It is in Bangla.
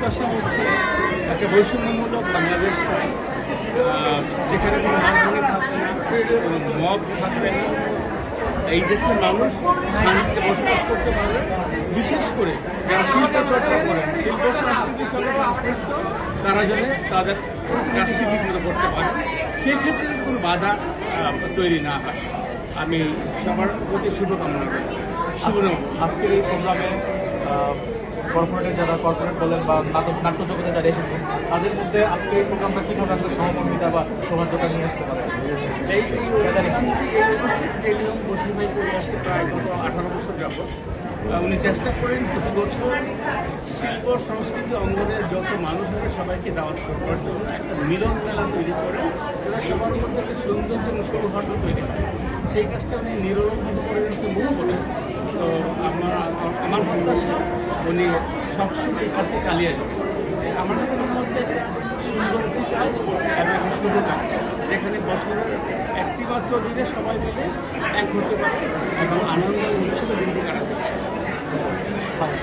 প্রত্যাশা হচ্ছে একটা বৈষম্যমূলক বাংলাদেশ চাই, যেখানে কোনো রাজধানী থাকবে না, কোনো মব থাকবে না, এই দেশের মানুষ শান্তিতে বসবাস করতে পারবে। বিশেষ করে যারা শিল্প চর্চা করেন, শিল্প সংস্কৃতির সঙ্গে সংশ্লিষ্ট, তারা যেন তাদের কাজটি ঠিকমতো করতে পারে, সেই ক্ষেত্রে যদি কোনো বাধা তৈরি না হয়। আমি সবার প্রতি শুভকামনা করি। আজকের এই প্রোগ্রামে কর্পোরেটের যারা কর্পোরেট বলেন বা নাট্য জগতে যারা এসেছেন, তাদের মধ্যে আজকে এই প্রোগ্রামটা কীভাবে আসলে সহমর্মিতা বা সৌহার্দ্যতা নিয়ে আসতে পারে? এই নিয়ম বসির ভাই করে আসছে প্রায় গত 18 বছর যাবত। উনি চেষ্টা করেন প্রতি বছর শিল্প সংস্কৃতি অঙ্গনের যত মানুষ আছে সবাইকে দাওয়াত করবার জন্য একটা মিলন মেলা তৈরি করে, যারা সবার মধ্যে একটা সৌন্দর্য এবং সৌহার্দ্য তৈরি হয়। সেই কাজটা উনি নিরলসভাবে করে দিয়েছে বহু বছর। তো আমার প্রত্যাশা উনি সবসময় এই কাজটি চালিয়ে যাচ্ছেন। আমার কাছে মনে হচ্ছে একটা সুন্দর একটি কাজ এবং একটা শুভ কাজ, যেখানে বছরের একটি মাত্র দিনে সবাই মিলে এক হতে পারে এবং আনন্দ উৎসবে দিনটি কাটাতে পারে।